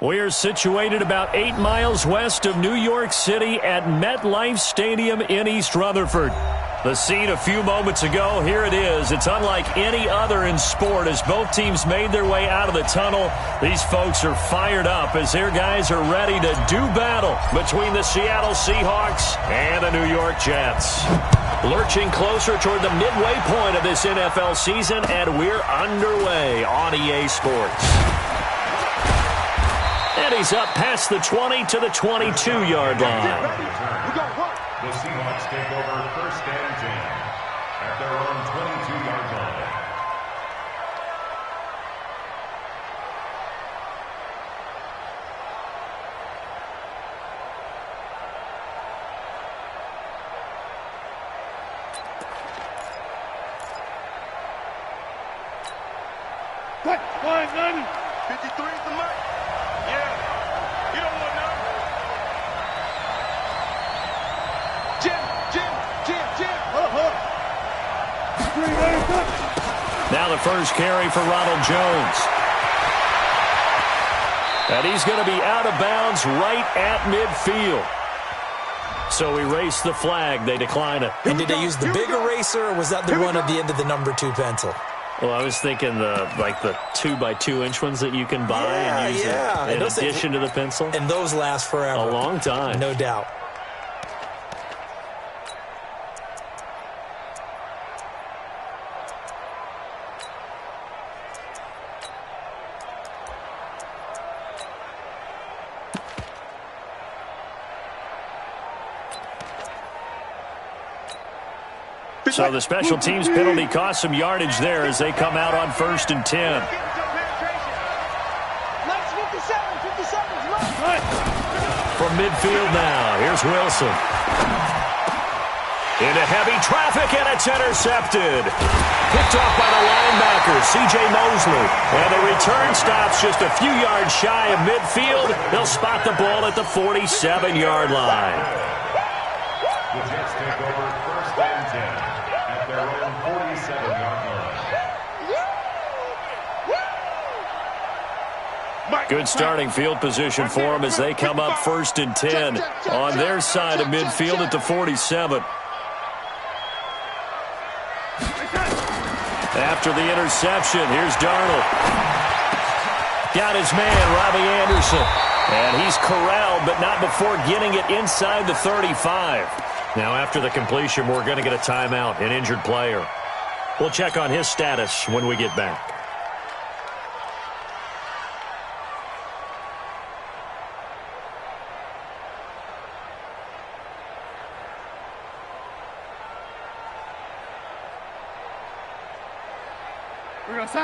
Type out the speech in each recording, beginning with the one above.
We're situated about 8 miles west of New York City at MetLife Stadium in East Rutherford. The scene a few moments ago, here it is. It's unlike any other in sport as both teams made their way out of the tunnel. These folks are fired up as their guys are ready to do battle between the Seattle Seahawks and the New York Jets. Lurching closer toward the midway point of this NFL season, and we're underway on EA Sports. And he's up past the 20 to the 22-yard line. The Seahawks take over first and 10 at their own 22-yard line. What? 53 is the mark. Yeah. You don't want none. Jim. Now the first carry for Ronald Jones. And he's going to be out of bounds right at midfield. So erase the flag. They decline it. And did they use the big eraser, or was that the one at the end of the number 2 pencil? Well, I was thinking the 2x2-inch ones that you can buy and use in addition to the pencil. And those last forever. A long time. No doubt. So the special teams penalty cost some yardage there as they come out on first and 10. From midfield now, here's Wilson. Into heavy traffic, and it's intercepted. Picked off by the linebacker, C.J. Mosley. And the return stops just a few yards shy of midfield. They'll spot the ball at the 47-yard line. The Jets take over first and 10 at their own 47-yard line. Good starting field position for them as they come up first and 10 on their side of midfield at the 47. After the interception, here's Darnold. Got his man, Robbie Anderson. And he's corralled, but not before getting it inside the 35. Now, after the completion, we're going to get a timeout, an injured player. We'll check on his status when we get back.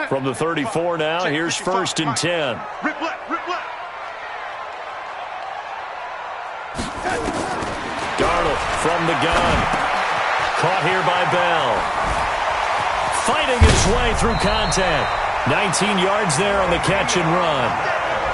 From the 34 now, here's first and 10. Rip left. Darnold from the gun. Caught here by Bell. Fighting his way through contact. 19 yards there on the catch and run.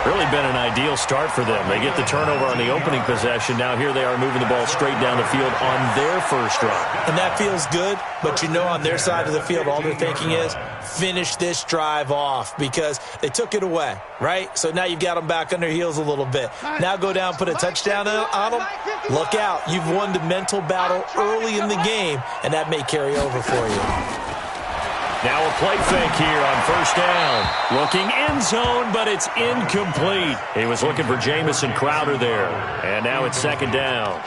Really been an ideal start for them. They get the turnover on the opening possession. Now here they are moving the ball straight down the field on their first run. And that feels good, but you know on their side of the field all they're thinking is finish this drive off because they took it away, right? So now you've got them back on their heels a little bit. Now go down, put a touchdown on them. Look out. You've won the mental battle early in the game, and that may carry over for you. Now a play fake here on first down. Looking end zone, but it's incomplete. He was looking for Jamison Crowder there. And now it's second down.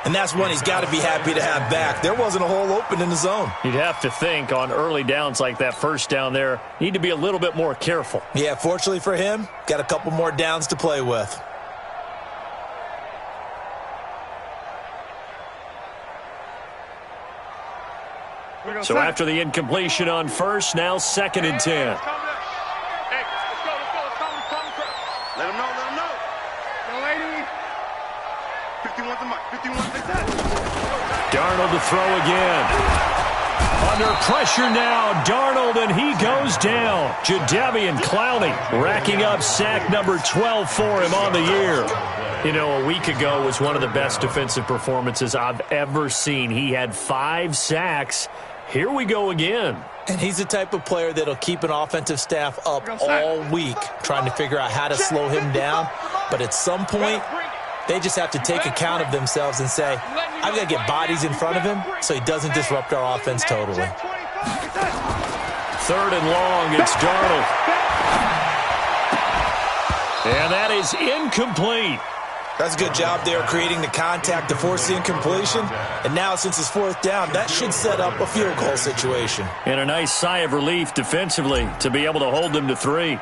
And that's one he's got to be happy to have back. There wasn't a hole open in the zone. You'd have to think on early downs like that first down there, need to be a little bit more careful. Yeah, fortunately for him, got a couple more downs to play with. So after the incompletion on first, now second and 10. Hey, let's go. Let him know. Go, lady. 51 to Mike. 51 to Darnold to throw again. Under pressure now, Darnold, and he goes down. Jadeveon Clowney racking up sack number 12 for him on the year. You know, a week ago was one of the best defensive performances I've ever seen. He had 5 sacks. Here we go again. And he's the type of player that'll keep an offensive staff up all week trying to figure out how to slow him down. But at some point, they just have to take account of themselves and say, I've got to get bodies in front of him so he doesn't disrupt our offense totally. 3rd and long, it's Darnold. And that is incomplete. That's a good job there creating the contact to force the incompletion. And now since it's 4th down, that should set up a field goal situation. And a nice sigh of relief defensively to be able to hold them to 3.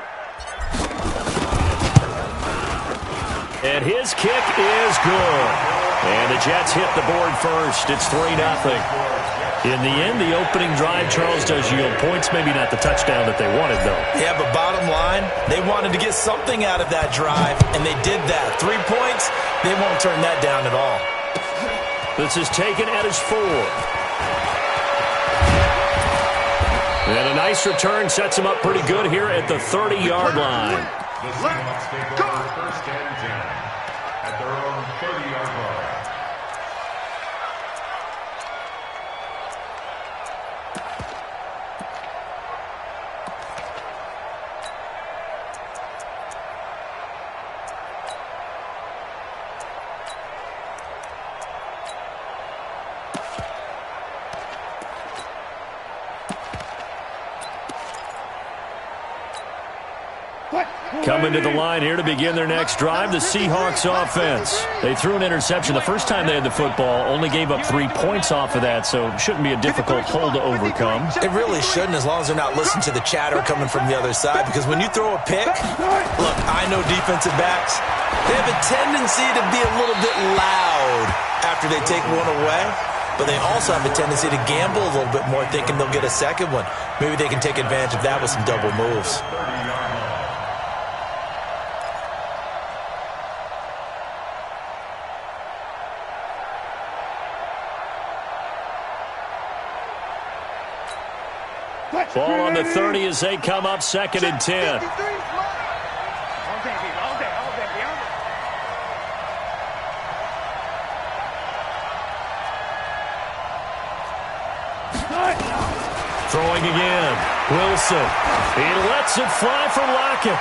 And his kick is good. And the Jets hit the board first. It's 3-0. In the end, the opening drive, Charles, does yield points. Maybe not the touchdown that they wanted, though. Yeah, but bottom line, they wanted to get something out of that drive, and they did that. 3 points, they won't turn that down at all. This is taken at his 4. And a nice return sets him up pretty good here at the 30-yard line. The Seahawks take over 1st and 10 at their own 30-yard line. Coming to the line here to begin their next drive, the Seahawks offense. They threw an interception the first time they had the football, only gave up 3 points off of that, so it shouldn't be a difficult hole to overcome. It really shouldn't, as long as they're not listening to the chatter coming from the other side, because when you throw a pick, look, I know defensive backs, they have a tendency to be a little bit loud after they take one away, but they also have a tendency to gamble a little bit more, thinking they'll get a second one. Maybe they can take advantage of that with some double moves. Ball on the 30 as they come up 2nd and 10. Throwing again. Wilson. He lets it fly for Lockett.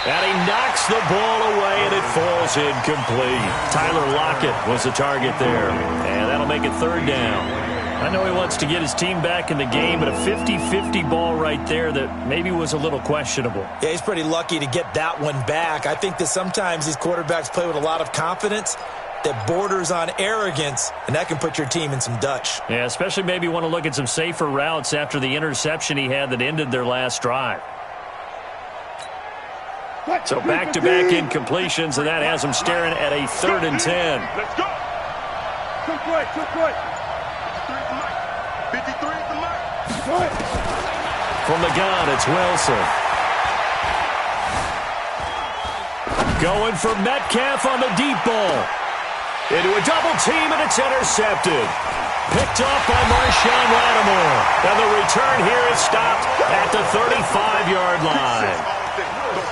And he knocks the ball away, and it falls incomplete. Tyler Lockett was the target there. And that'll make it 3rd down. I know he wants to get his team back in the game, but a 50-50 ball right there that maybe was a little questionable. Yeah, he's pretty lucky to get that one back. I think that sometimes these quarterbacks play with a lot of confidence that borders on arrogance, and that can put your team in some Dutch. Yeah, especially maybe want to look at some safer routes after the interception he had that ended their last drive. So back-to-back incompletions, and that has him staring at a 3rd and 10. Let's go. Quick right, quick right. 53 at the mark. From the gun, it's Wilson. Going for Metcalf on the deep ball. Into a double team, and it's intercepted. Picked off by Marshawn Lattimore. And the return here is stopped at the 35-yard line.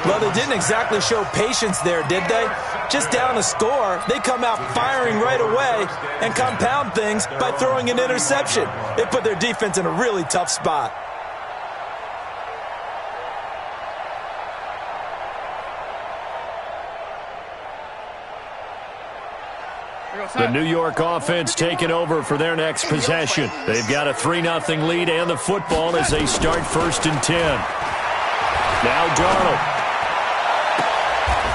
Well, they didn't exactly show patience there, did they? Just down a score, they come out firing right away and compound things by throwing an interception. They put their defense in a really tough spot. The New York offense taking over for their next possession. They've got a 3-0 lead and the football as they start 1st and 10. Now Darnold.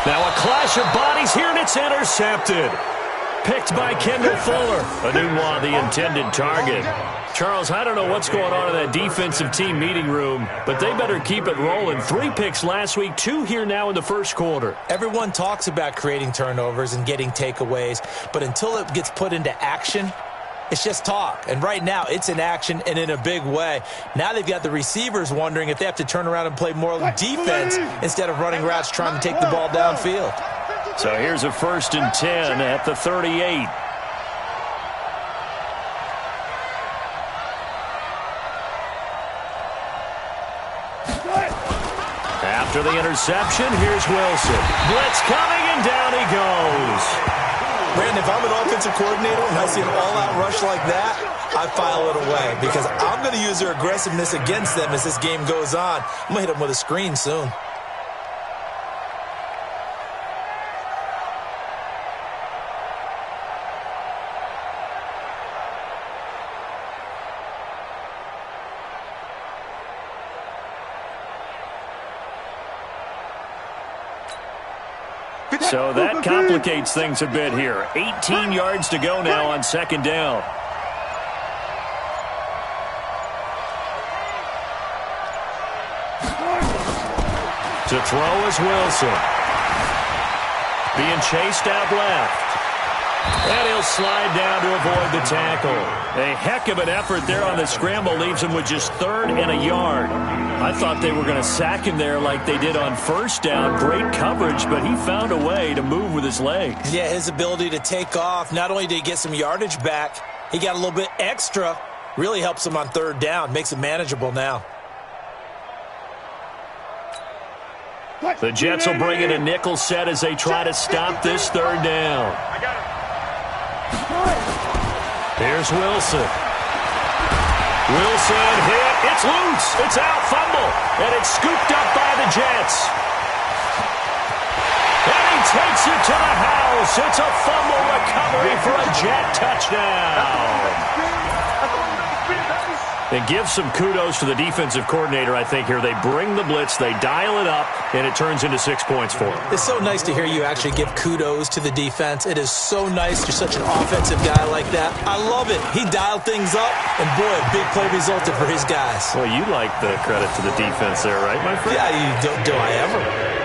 Now a clash of bodies here, and it's intercepted. Picked by Kendall Fuller. Anunwa, the intended target. Charles, I don't know what's going on in that defensive team meeting room, but they better keep it rolling. 3 picks last week, 2 here now in the first quarter. Everyone talks about creating turnovers and getting takeaways, but until it gets put into action, it's just talk. And right now, it's in action and in a big way. Now they've got the receivers wondering if they have to turn around and play more defense instead of running routes trying to take the ball downfield. So here's a 1st and 10 at the 38. After the interception, here's Wilson. Blitz coming, and down he goes. Brandon, if I'm an offensive coordinator and I see an all-out rush like that, I file it away because I'm going to use their aggressiveness against them as this game goes on. I'm going to hit them with a screen soon. So that complicates things a bit here. 18 yards to go now on second down. To throw is Wilson. Being chased out left. And he'll slide down to avoid the tackle. A heck of an effort there on the scramble leaves him with just 3rd and a yard. I thought they were going to sack him there like they did on first down. Great coverage, but he found a way to move with his legs. Yeah, his ability to take off, not only did he get some yardage back, he got a little bit extra. Really helps him on 3rd down, makes it manageable now. The Jets will bring in a nickel set as they try to stop this 3rd down. Here's Wilson. Wilson hit. It's loose. It's out. Fumble. And it's scooped up by the Jets. And he takes it to the house. It's a fumble recovery for a Jet touchdown. And give some kudos to the defensive coordinator, I think, here. They bring the blitz, they dial it up, and it turns into 6 points for them. It's so nice to hear you actually give kudos to the defense. It is so nice. You're such an offensive guy like that. I love it. He dialed things up, and boy, a big play resulted for his guys. Well, you like the credit to the defense there, right, my friend? Yeah, do I ever?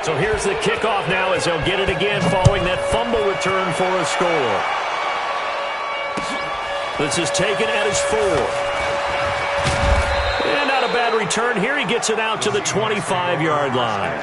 So here's the kickoff now as they'll get it again following that fumble return for a score. This is taken at his 4. And not a bad return here. He gets it out to the 25-yard line.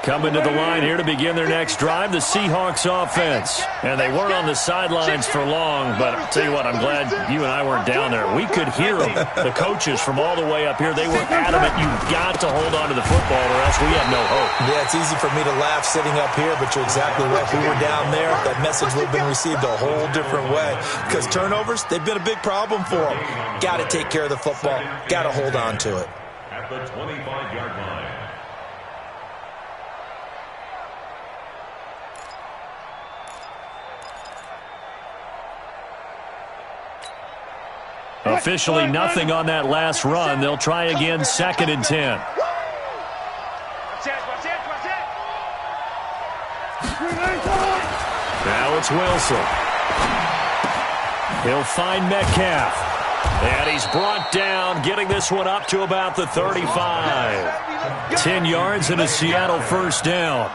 Coming to the line here to begin their next drive, the Seahawks offense. And they weren't on the sidelines for long, but I'll tell you what, I'm glad you and I weren't down there. We could hear them, the coaches from all the way up here. They were adamant, you've got to hold on to the football or else we have no hope. Yeah, it's easy for me to laugh sitting up here, but you're exactly right. If we were down there, that message would have been received a whole different way. Because turnovers, they've been a big problem for them. Got to take care of the football. Got to hold on to it. At the 25-yard line. Officially nothing on that last run. They'll try again, 2nd and 10. Now it's Wilson. He'll find Metcalf. And he's brought down, getting this one up to about the 35. 10 yards and a Seattle first down.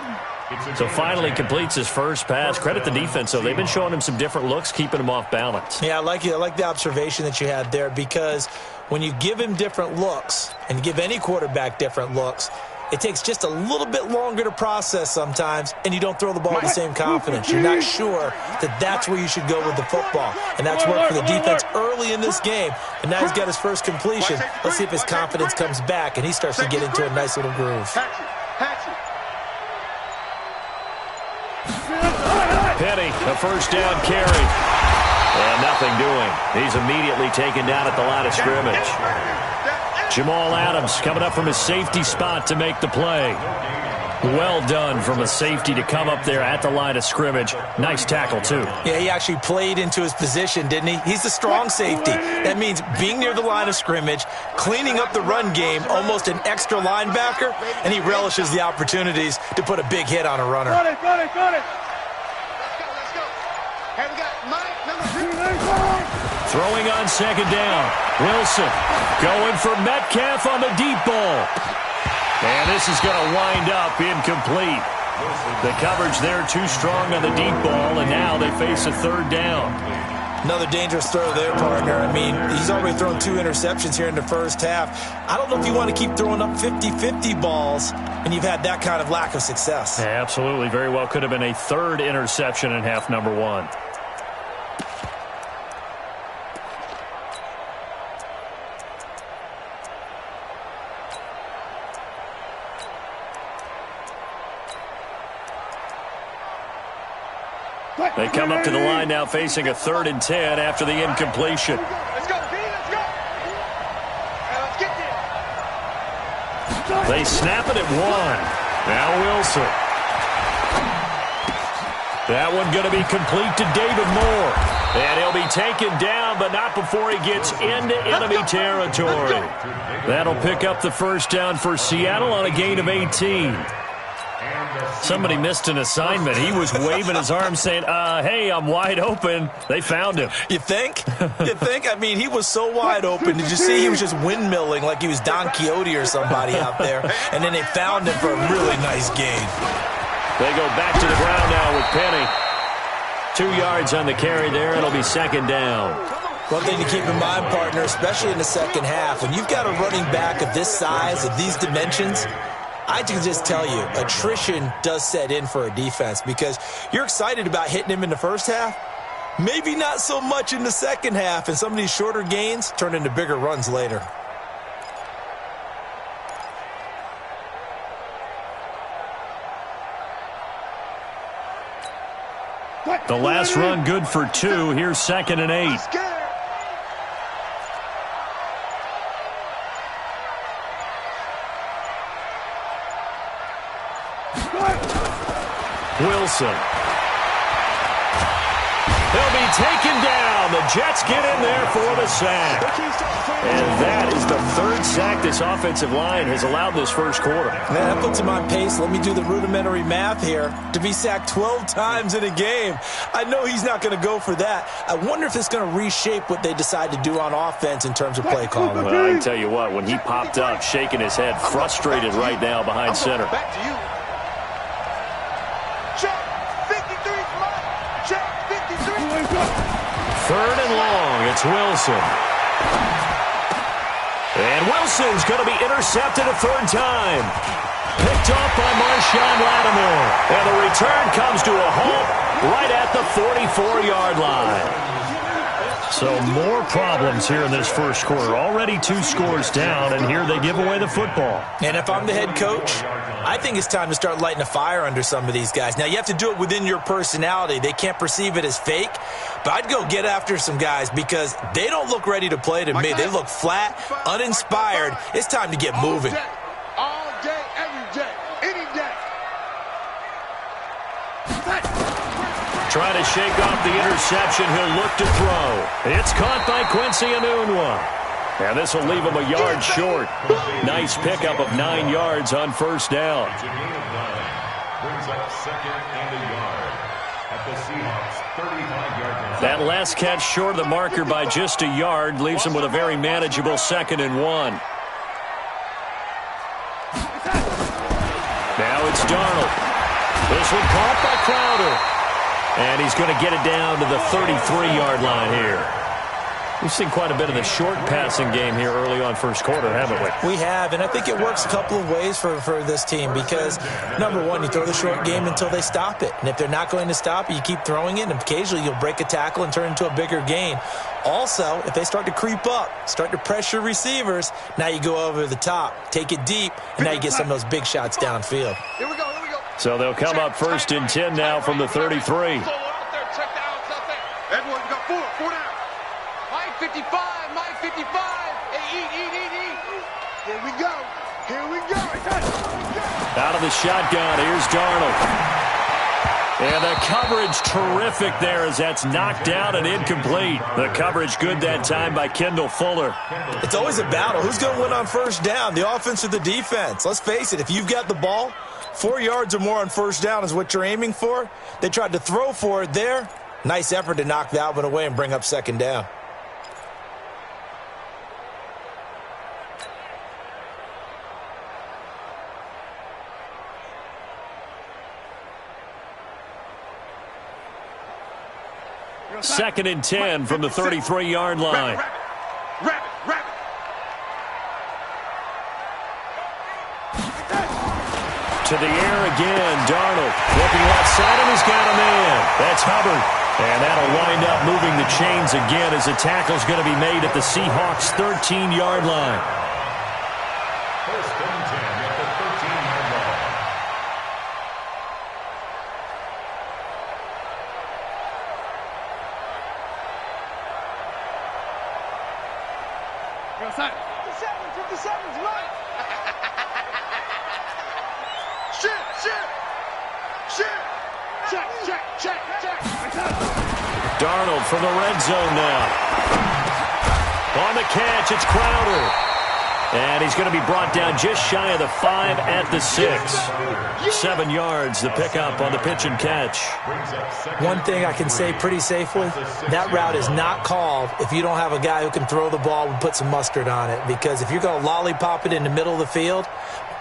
So finally completes his first pass. Credit the defense, though. They've been showing him some different looks, keeping him off balance. Yeah, I like it. I like the observation that you had there, because when you give him different looks, and you give any quarterback different looks, it takes just a little bit longer to process sometimes, and you don't throw the ball with the same confidence. You're not sure that that's where you should go with the football. And that's worked for the defense early in this game. And now he's got his first completion. Let's see if his confidence comes back, and he starts to get into a nice little groove. Penny, a first down carry. And nothing doing. He's immediately taken down at the line of scrimmage. Jamal Adams coming up from his safety spot to make the play. Well done from a safety to come up there at the line of scrimmage. Nice tackle, too. Yeah, he actually played into his position, didn't he? He's the strong safety. That means being near the line of scrimmage, cleaning up the run game, almost an extra linebacker, and he relishes the opportunities to put a big hit on a runner. Got it. Let's go. Hey, we got Mike, number 3. Throwing on second down. Wilson going for Metcalf on the deep ball. And this is going to wind up incomplete. The coverage there too strong on the deep ball, and now they face a 3rd down. Another dangerous throw there, partner. I mean, he's already thrown 2 interceptions here in the first half. I don't know if you want to keep throwing up 50-50 balls when you've had that kind of lack of success. Yeah, absolutely. Very well could have been a 3rd interception in half number 1. They come up to the line now facing a 3rd and 10 after the incompletion. Let's go, B, let's go. Let's get there. They snap it at 1. Now Wilson. That one going to be complete to David Moore. And he'll be taken down, but not before he gets into enemy territory. That'll pick up the first down for Seattle on a gain of 18. Somebody missed an assignment. He was waving his arms saying, hey, I'm wide open. They found him. You think? You think? I mean, he was so wide open. Did you see he was just windmilling like he was Don Quixote or somebody out there? And then they found him for a really nice gain. They go back to the ground now with Penny. 2 yards on the carry there. It'll be 2nd down. One thing to keep in mind, partner, especially in the second half, when you've got a running back of this size, of these dimensions, I can just tell you, attrition does set in for a defense because you're excited about hitting him in the first half. Maybe not so much in the second half, and some of these shorter gains turn into bigger runs later. The last run good for 2. Here's 2nd and 8. Wilson. He'll be taken down. The Jets get in there for the sack. And that is the 3rd sack this offensive line has allowed this first quarter. Man, that puts him on pace. Let me do the rudimentary math here. To be sacked 12 times in a game, I know he's not going to go for that. I wonder if it's going to reshape what they decide to do on offense in terms of play calling. Well, I can tell you what, when he popped up, shaking his head, frustrated right now behind center. Back to you. Check. 53's mine. Check. 53. 3rd and long. It's Wilson. And Wilson's going to be intercepted a 3rd time. Picked off by Marshawn Lattimore. And the return comes to a halt right at the 44-yard line. So more problems here in this first quarter. Already 2 scores down, and here they give away the football. And if I'm the head coach, I think it's time to start lighting a fire under some of these guys. Now, you have to do it within your personality. They can't perceive it as fake. But I'd go get after some guys because they don't look ready to play to me. They look flat, uninspired. It's time to get moving. All day, every day, any day. Trying to shake off the interception. He'll look to throw. It's caught by Quincy Enunwa. And this will leave him a yard short. Nice pickup of 9 yards on first down. It's a gain of 9. Brings up 2nd and a yard at the Seahawks 35-yard line. That last catch short of the marker by just a yard leaves him with a very manageable 2nd and 1. Now it's Darnold. This one caught by Crowder. And he's going to get it down to the 33-yard line here. We've seen quite a bit of the short passing game here early on first quarter, haven't we? We have, and I think it works a couple of ways for this team because, number one, you throw the short game until they stop it. And if they're not going to stop it, you keep throwing it, and occasionally you'll break a tackle and turn it into a bigger gain. Also, if they start to creep up, start to pressure receivers, now you go over the top, take it deep, and now you get some of those big shots downfield. Here we go, here we go. So they'll come up 1st and 10 now from the 33. Solo out there, check the outs out there. Everyone, we got 4 down. Mike 55, Mike 55. Hey, eat. Here we go. Out of the shotgun, here's Darnold. And the coverage terrific there as that's knocked down and incomplete. The coverage good that time by Kendall Fuller. It's always a battle. Who's going to win on first down, the offense or the defense? Let's face it, if you've got the ball, 4 yards or more on first down is what you're aiming for. They tried to throw for it there. Nice effort to knock that one away and bring up 2nd down. Second and 10 from the 33-yard line. Rabbit. To the air again, Darnold. Looking left side, and he's got a man. That's Hubbard. And that'll wind up moving the chains again as the tackle's going to be made at the Seahawks' 13-yard line. 1st and 10 at the 13-yard line. 57, 57's right. Check. Darnold from the red zone now. On the catch, it's Crowder. And he's going to be brought down just shy of the 5 at the 6. 7 yards, the pickup on the pitch and catch. One thing I can say pretty safely, that route is not called if you don't have a guy who can throw the ball and put some mustard on it. Because if you're going to lollipop it in the middle of the field,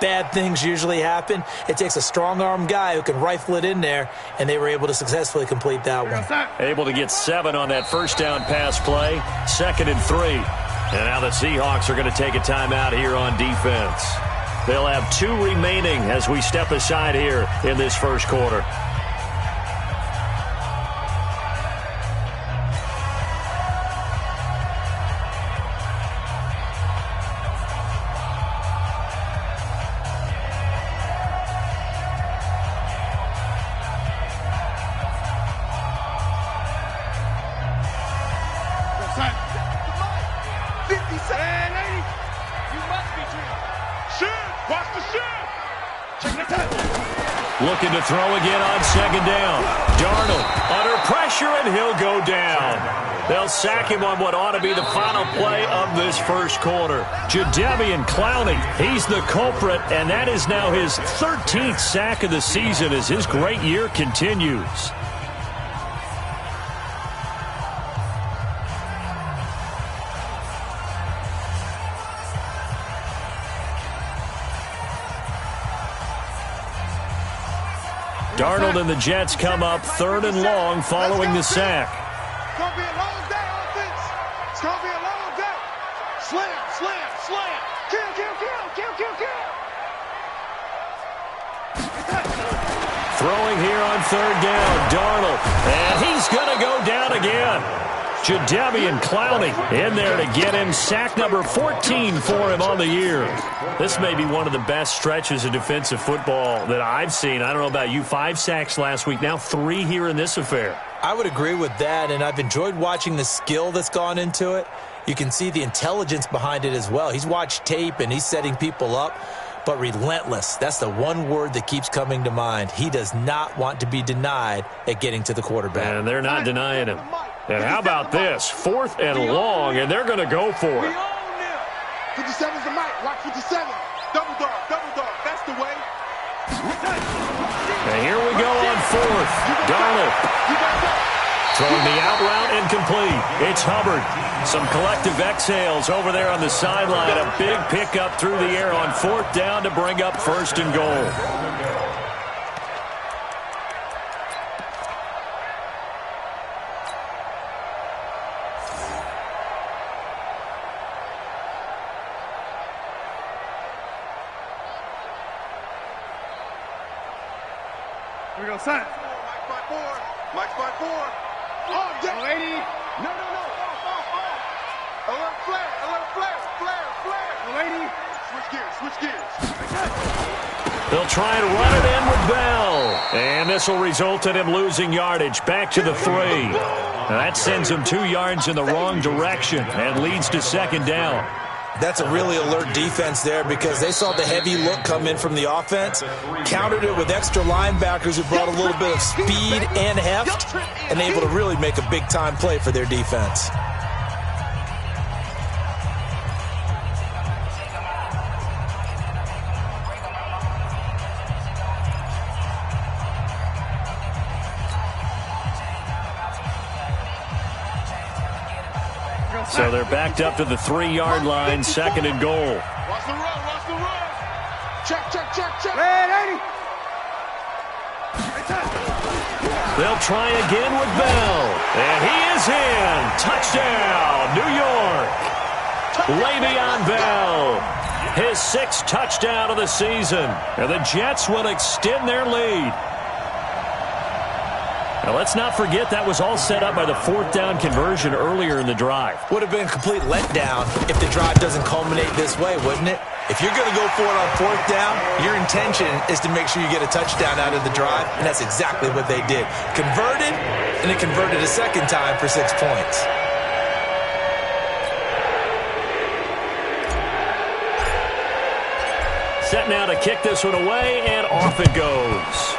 bad things usually happen. It takes a strong-arm guy who can rifle it in there, and they were able to successfully complete that one. Able to get 7 on that first down pass play. 2nd and 3. And now the Seahawks are going to take a timeout here on defense. They'll have 2 remaining as we step aside here in this first quarter. Looking to throw again on 2nd down. Darnold under pressure, and he'll go down. They'll sack him on what ought to be the final play of this first quarter. Jadeveon Clowney, he's the culprit, and that is now his 13th sack of the season as his great year continues. Darnold and the Jets come up 3rd and long following the sack. It's going to be a long day, offense. It's going to be a long day. Slam. Kill. Throwing here on 3rd down, Darnold. And he's going to go down again. Jadeveon Clowney in there to get him sack number 14 for him on the year. This may be one of the best stretches of defensive football that I've seen. I don't know about you. 5 sacks last week, now 3 here in this affair. I would agree with that, and I've enjoyed watching the skill that's gone into it. You can see the intelligence behind it as well. He's watched tape, and he's setting people up. But relentless, that's the one word that keeps coming to mind. He does not want to be denied at getting to the quarterback. And they're not denying him. And how about this? 4th and long, and they're going to go for it. 57's the mic. Watch 57. Double dog. That's the way. And here we go on 4th. Donald throwing the out route incomplete. It's Hubbard. Some collective exhales over there on the sideline. A big pickup through the air on 4th down to bring up 1st and goal. Here we go, son. Mike's by 4. Oh, yeah. Lady. No. A little flare. Lady. Switch gears. They'll try and run it in with Bell. And this will result in him losing yardage back to the 3. That sends him 2 yards in the wrong direction and leads to 2nd down. That's a really alert defense there because they saw the heavy look come in from the offense, countered it with extra linebackers who brought a little bit of speed and heft, and able to really make a big-time play for their defense. So they're backed up to the 3-yard line, 2nd and goal. Watch the run. Check. Red 80. They'll try again with Bell. And he is in. Touchdown, New York. Le'Veon Bell. His 6th touchdown of the season. And the Jets will extend their lead. Now, let's not forget that was all set up by the 4th down conversion earlier in the drive. Would have been a complete letdown if the drive doesn't culminate this way, wouldn't it? If you're going to go for it on 4th down, your intention is to make sure you get a touchdown out of the drive, and that's exactly what they did. Converted, and it converted a 2nd time for 6 points. Set now to kick this one away, and off it goes.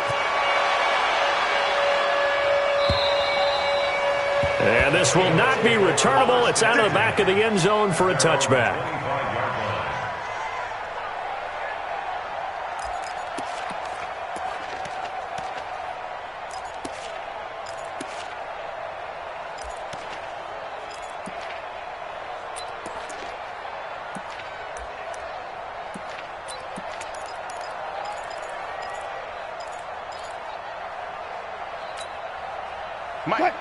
And this will not be returnable. It's out of the back of the end zone for a touchback.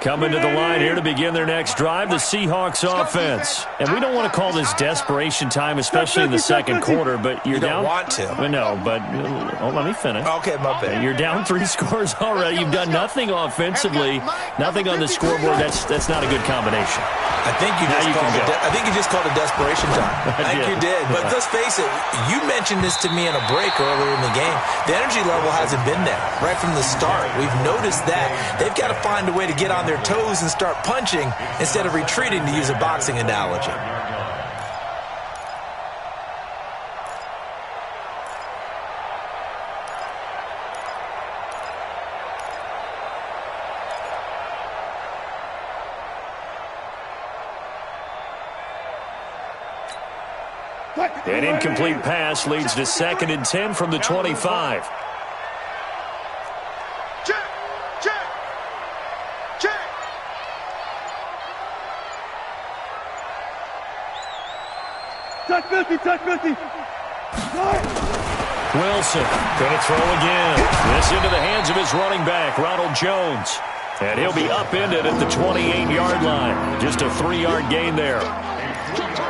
Coming to the line here to begin their next drive, the Seahawks offense. And we don't want to call this desperation time, especially in the second quarter, but you're down. You don't want to. No, but let me finish. Okay, my bad. You're down 3 scores already. You've done nothing offensively, nothing on the scoreboard. That's not a good combination. I think you just called it desperation time. I think you did. But let's face it, you mentioned this to me in a break earlier in the game. The energy level hasn't been there right from the start. We've noticed that. They've got to find a way to get on their toes and start punching instead of retreating, to use a boxing analogy. An incomplete pass leads to 2nd and 10 from the 25. Touch 50, touch 50. Wilson going to throw again. This into the hands of his running back, Ronald Jones. And he'll be upended at the 28-yard line. Just a 3-yard gain there.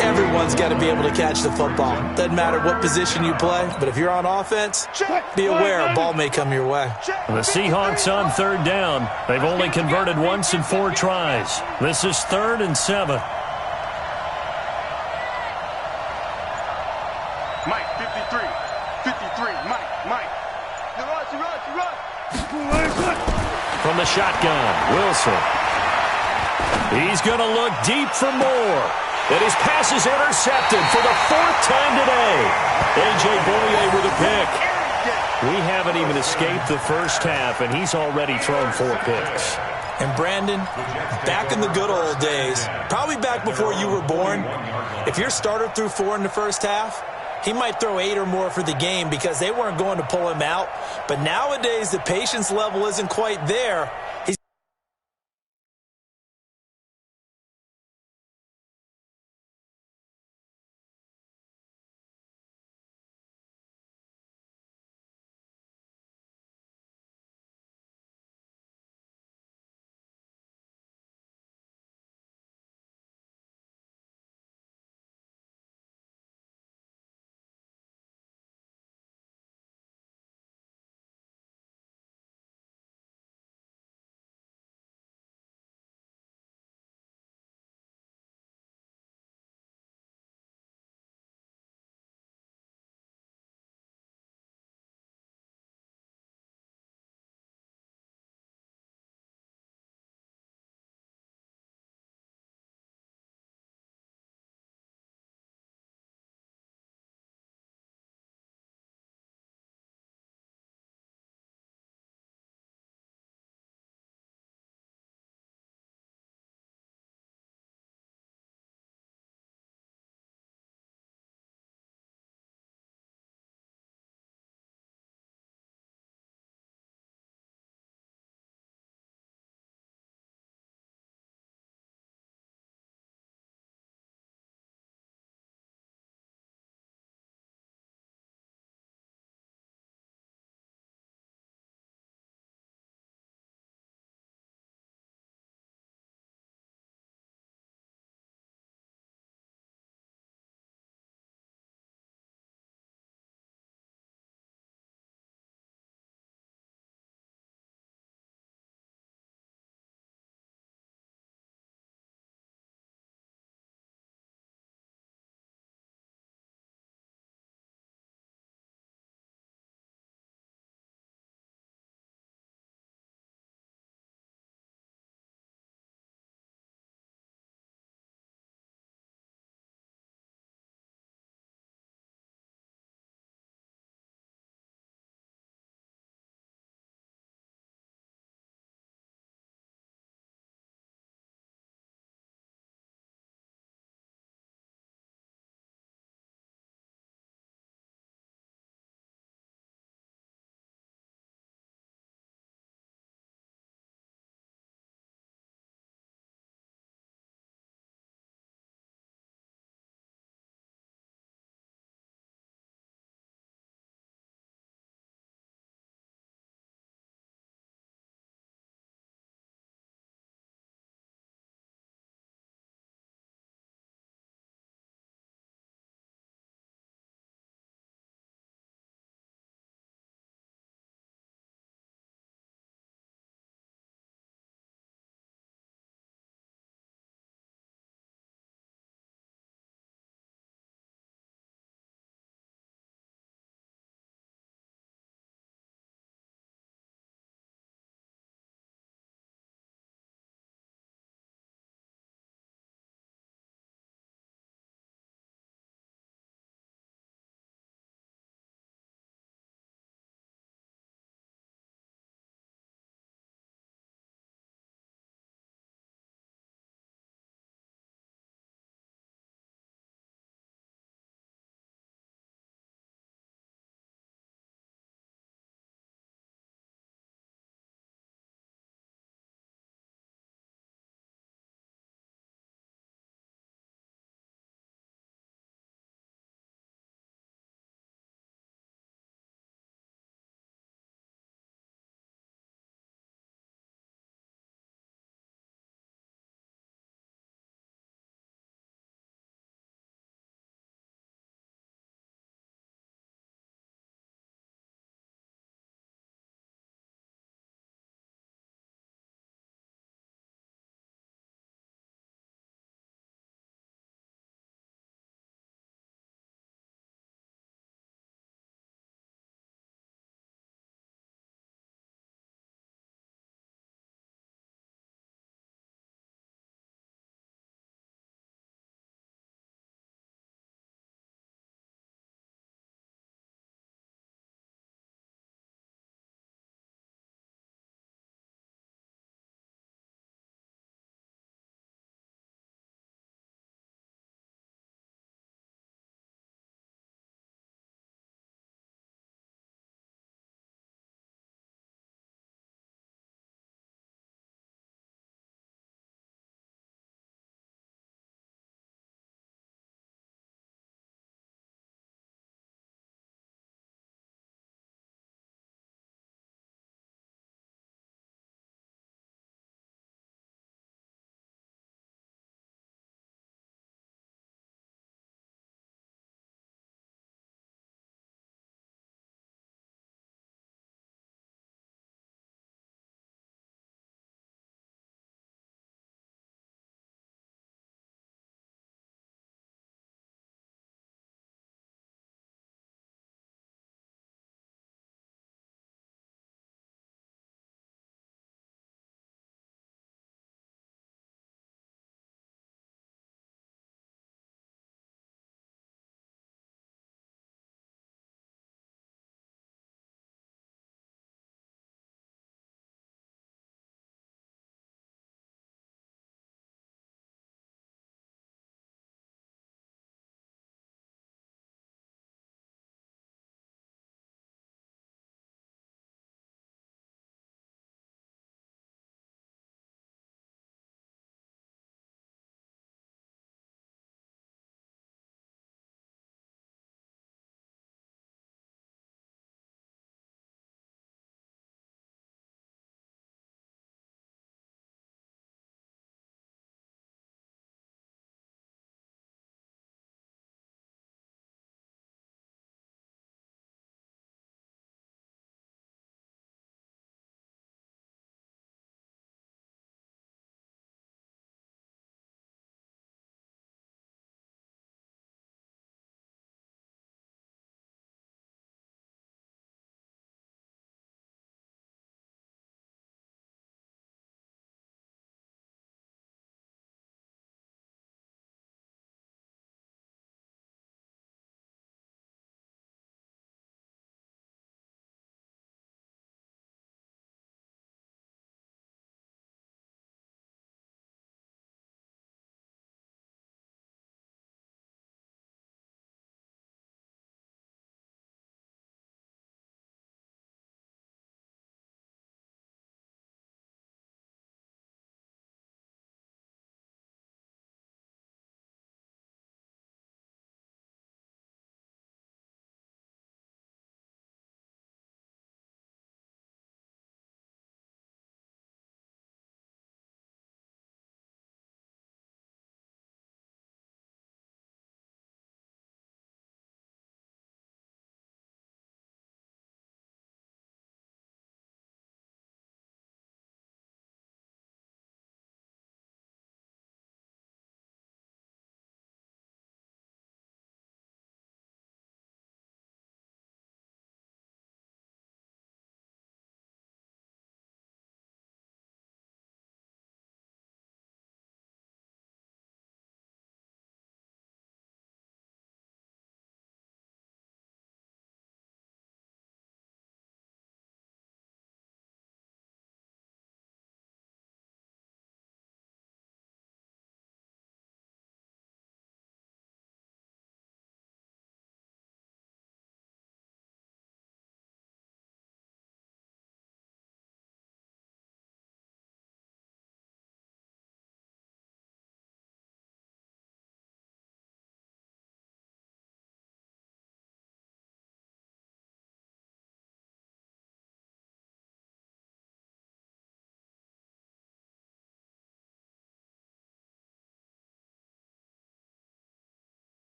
Everyone's got to be able to catch the football. Doesn't matter what position you play, but if you're on offense, be aware a ball may come your way. The Seahawks on 3rd down. They've only converted once in 4 tries. This is 3rd and 7. Mike, 53. 53, Mike. You run. From the shotgun, Wilson. He's going to look deep for more. And his pass is intercepted for the 4th time today. A.J. Boye with a pick. We haven't even escaped the first half, and he's already thrown 4 picks. And Brandon, back in the good old days, probably back before you were born, if your starter threw 4 in the first half, he might throw 8 or more for the game because they weren't going to pull him out. But nowadays, the patience level isn't quite there.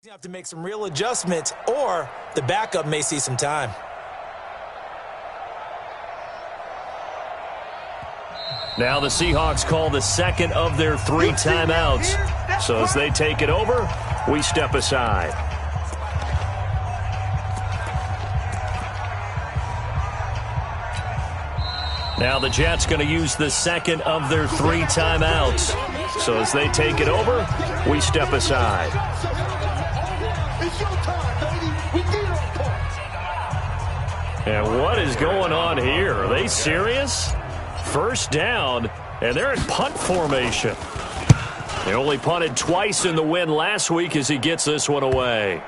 You have to make some real adjustments, or the backup may see some time. Now the Seahawks call the second of their 3 timeouts. So as they take it over, we step aside. Now the Jets going to use the second of their 3 timeouts. So as they take it over, we step aside. And what is going on here? Are they serious? First down, and they're in punt formation. They only punted twice in the win last week as he gets this one away.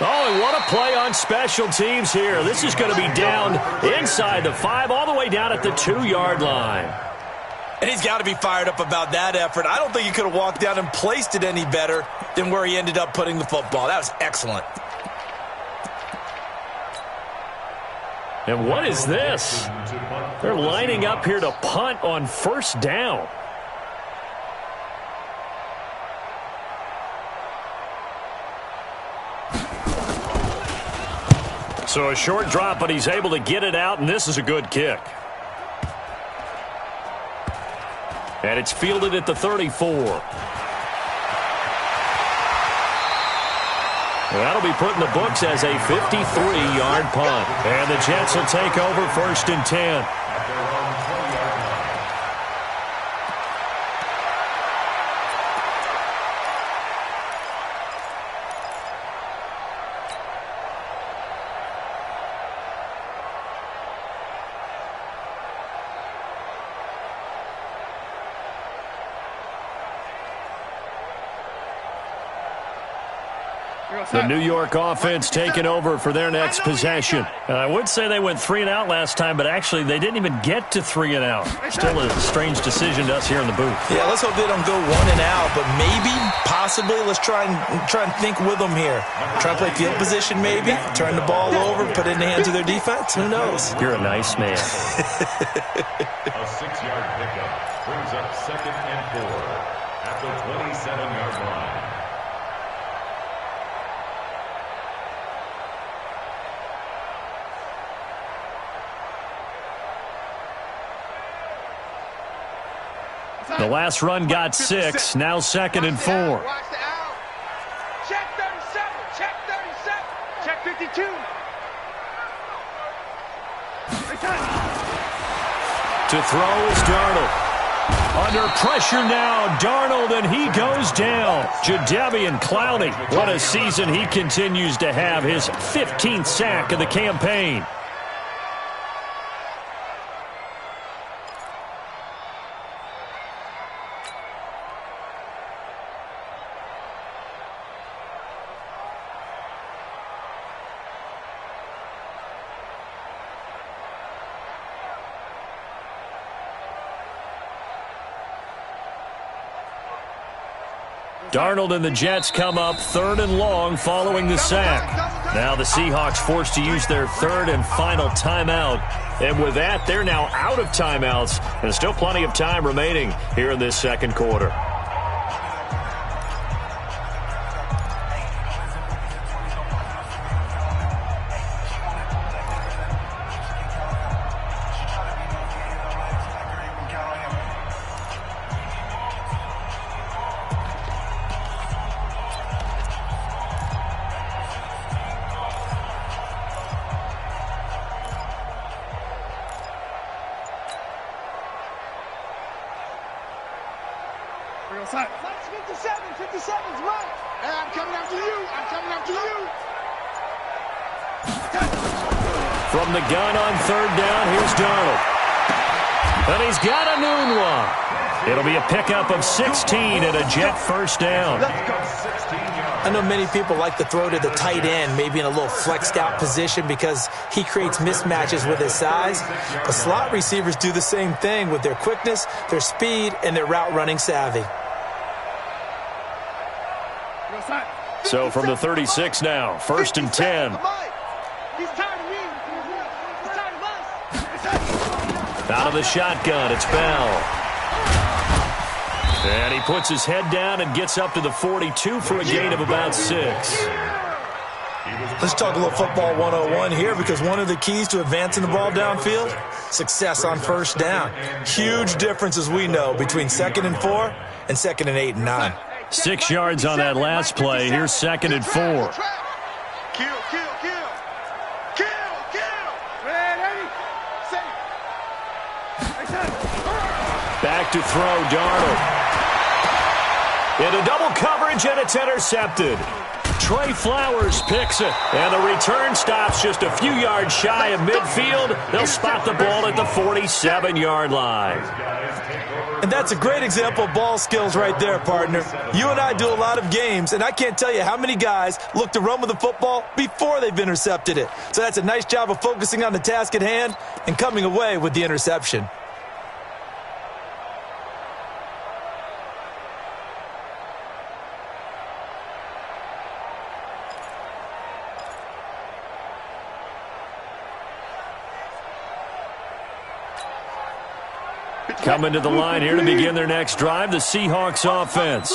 Oh, and what a play on special teams here. This is going to be down inside the 5, all the way down at the 2-yard line. And he's got to be fired up about that effort. I don't think he could have walked down and placed it any better than where he ended up putting the football. That was excellent. And what is this? They're lining up here to punt on first down. So a short drop, but he's able to get it out, and this is a good kick. And it's fielded at the 34. That'll be put in the books as a 53-yard punt. And the Jets will take over first and 10. The New York offense taking over for their next possession. I would say they went 3 and out last time, but actually they didn't even get to 3 and out. Still a strange decision to us here in the booth. Yeah, let's hope they don't go 1 and out, but maybe, possibly, let's try and think with them here. Try and play field position maybe, turn the ball over, put it in the hands of their defense. Who knows? You're a nice man. A 6-yard pickup brings up 2nd and 4 at the 27-yard line. The last run got 6. Now 2nd and 4. Watch the out. Check 37. Check 37. Check 52. To throw is Darnold. Under pressure now, Darnold, and he goes down. Jadeveon Clowney, what a season he continues to have. His 15th sack of the campaign. Darnold and the Jets come up 3rd and long following the sack. Now the Seahawks forced to use their 3rd and final timeout. And with that, they're now out of timeouts. And still plenty of time remaining here in this second quarter. Flex 57. 57's right. Hey, I'm coming after you. I'm coming after you. From the gun on 3rd down, here's Darnold. And he's got a noon one. It'll be a pickup of 16 and a Jet first down. I know many people like to throw to the tight end, maybe in a little flexed out position because he creates mismatches with his size. But slot receivers do the same thing with their quickness, their speed, and their route running savvy. So from the 36 now, 1st and 10. He's tired of me. He's tired of us. Out of the shotgun, it's Bell. And he puts his head down and gets up to the 42 for a gain of about 6. Let's talk a little football 101 here, because one of the keys to advancing the ball downfield, success on first down. Huge difference, as we know, between 2nd and 4 and 2nd and 8 and 9. 6 yards on that last play. Here's 2nd and 4. Kill. Back to throw, Darnold. Into double coverage, and it's intercepted. Trey Flowers picks it, and the return stops just a few yards shy of midfield. They'll spot the ball at the 47-yard line. And that's a great example of ball skills right there, partner. You and I do a lot of games, and I can't tell you how many guys look to run with the football before they've intercepted it. So that's a nice job of focusing on the task at hand and coming away with the interception. Coming to the line here to begin their next drive, the Seahawks offense.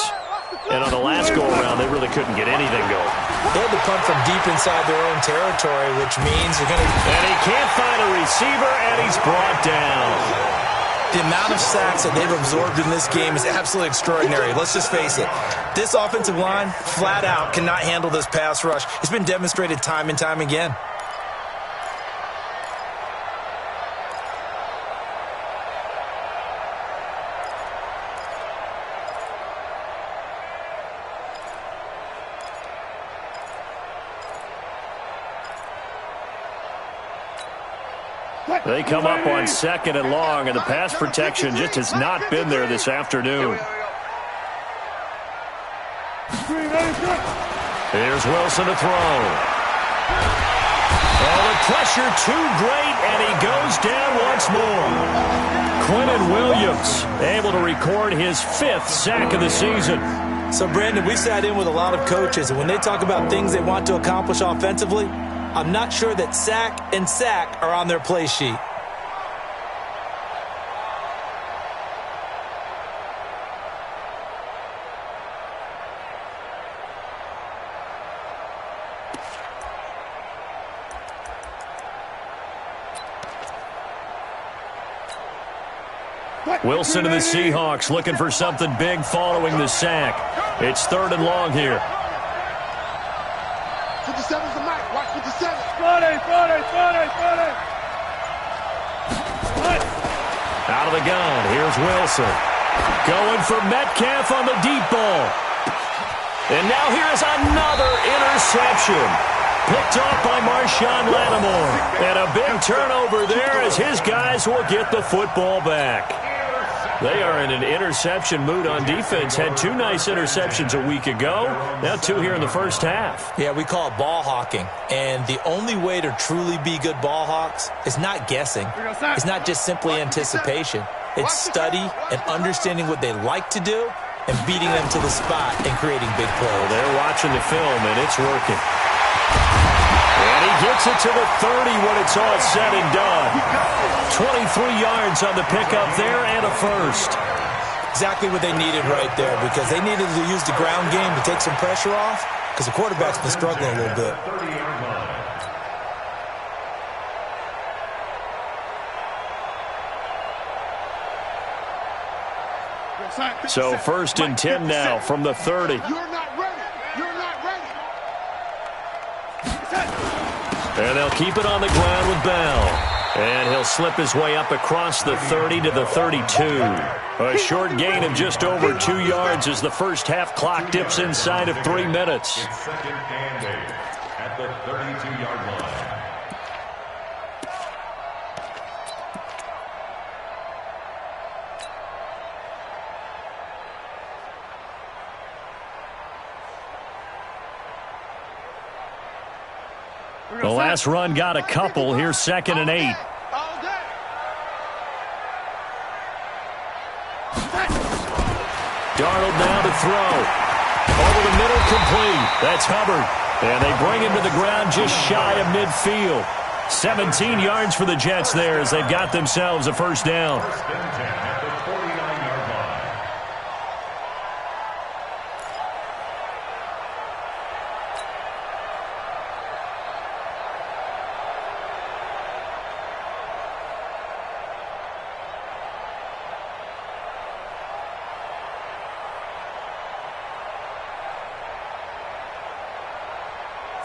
And on the last go-around, they really couldn't get anything going. They had to punt from deep inside their own territory, which means they're going to... And he can't find a receiver, and he's brought down. The amount of sacks that they've absorbed in this game is absolutely extraordinary. Let's just face it. This offensive line, flat out, cannot handle this pass rush. It's been demonstrated time and time again. They come up on 2nd and long, and the pass protection just has not been there this afternoon. Here's Wilson to throw. Oh, the pressure too great, and he goes down once more. Quinton Williams able to record his 5th sack of the season. So, Brandon, we sat in with a lot of coaches, and when they talk about things they want to accomplish offensively, I'm not sure that sack and sack are on their play sheet. Wilson and the Seahawks looking for something big following the sack. It's 3rd and long here. 57's the mic. Watch 57. Out of the gun. Here's Wilson. Going for Metcalf on the deep ball. And now here's another interception. Picked off by Marshawn Lattimore. And a big turnover there as his guys will get the football back. They are in an interception mood on defense. Had 2 nice interceptions a week ago. Now 2 here in the first half. Yeah, we call it ball hawking. And the only way to truly be good ball hawks is not guessing. It's not just simply anticipation. It's study and understanding what they like to do and beating them to the spot and creating big plays. Well, they're watching the film, and it's working. And he gets it to the 30 when it's all said and done. 23 yards on the pickup there and a first. Exactly what they needed right there, because they needed to use the ground game to take some pressure off, because the quarterback's been struggling a little bit. So 1st and 10 now from the 30. You're not ready. And they'll keep it on the ground with Bell. And he'll slip his way up across the 30 to the 32. A short gain of just over 2 yards as the first half clock dips inside of 3 minutes. It's 2nd and 8 at the 32-yard line. The last run got a couple. Here's 2nd and 8. Darnold now to throw. Over the middle, complete. That's Hubbard. And they bring him to the ground just shy of midfield. 17 yards for the Jets there as they've got themselves a first down.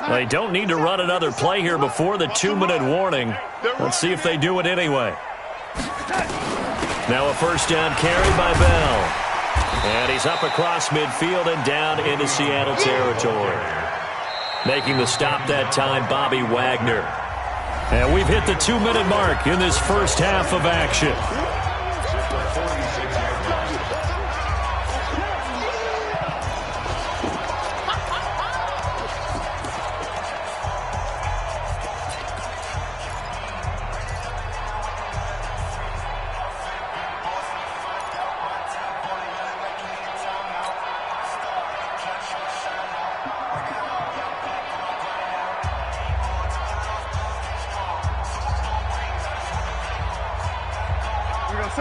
They don't need to run another play here before the 2-minute warning. Let's see if they do it anyway. Now a first down carry by Bell. And he's up across midfield and down into Seattle territory. Making the stop that time, Bobby Wagner. And we've hit the 2-minute mark in this first half of action.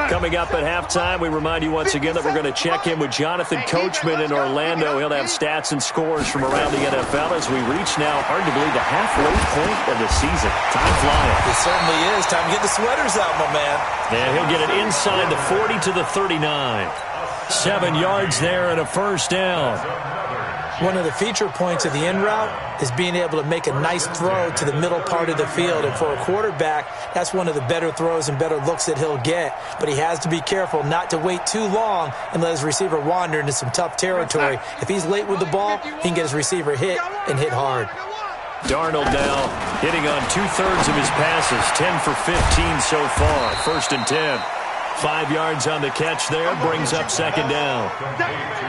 Coming up at halftime, we remind you once again that we're going to check in with Jonathan Coachman in Orlando. He'll have stats and scores from around the NFL as we reach now, hard to believe, the halfway point of the season. Time flying. It certainly is. Time to get the sweaters out, my man. And he'll get it inside the 40 to the 39. 7 yards there and a first down. One of the feature points of the in route is being able to make a nice throw to the middle part of the field. And for a quarterback, that's one of the better throws and better looks that he'll get. But he has to be careful not to wait too long and let his receiver wander into some tough territory. If he's late with the ball, he can get his receiver hit and hit hard. Darnold now hitting on 2/3 of his passes, 10 for 15 so far. First and 10. 5 yards on the catch there, brings up second down.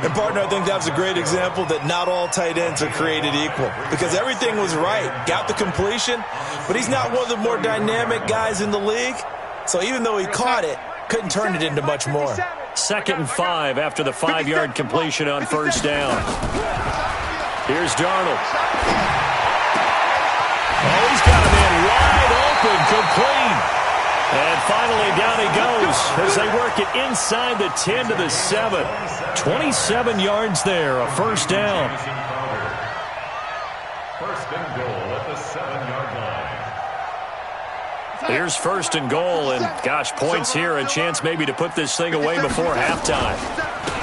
And, partner, I think that was a great example that not all tight ends are created equal because everything was right. Got the completion, but he's not one of the more dynamic guys in the league. So even though he caught it, couldn't turn it into much more. 2nd and 5 after the 5-yard completion on first down. Here's Darnold. Oh, he's got a man wide open, complete. And finally, down he goes as they work it inside the 10 to the 7. 27 yards there, a first down. First and goal at the 7-yard line. Here's first and goal, and gosh, points here, a chance maybe to put this thing away before halftime.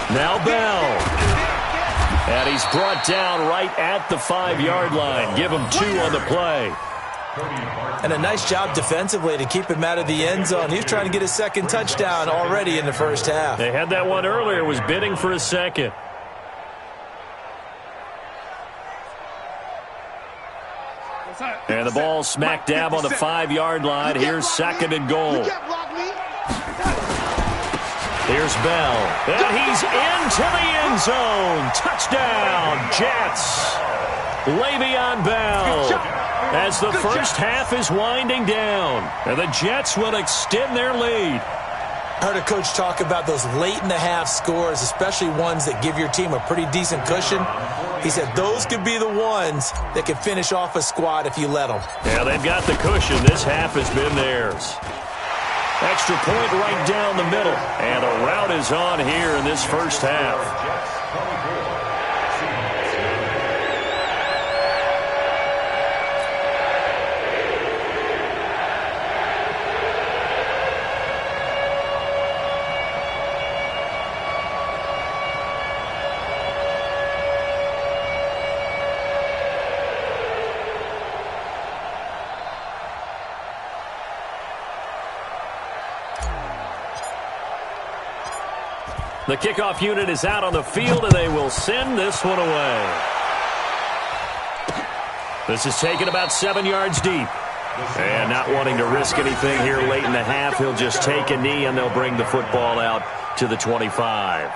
Now Bell. And he's brought down right at the 5-yard line. Give him 2 on the play. And a nice job defensively to keep him out of the end zone. He was trying to get his second touchdown already in the first half. They had that one earlier, was bidding for a second. And the ball smack dab on the 5-yard line. Here's 2nd and goal. Here's Bell. And he's into the end zone. Touchdown, Jets. Le'Veon Bell. As the first half is winding down. And the Jets will extend their lead. I heard a coach talk about those late-in-the-half scores, especially ones that give your team a pretty decent cushion. He said those could be the ones that can finish off a squad if you let them. Yeah, they've got the cushion. This half has been theirs. Extra point right down the middle. And the route is on here in this first half. The kickoff unit is out on the field, and they will send this one away. This is taken about 7 yards deep. And not wanting to risk anything here late in the half, he'll just take a knee, and they'll bring the football out to the 25.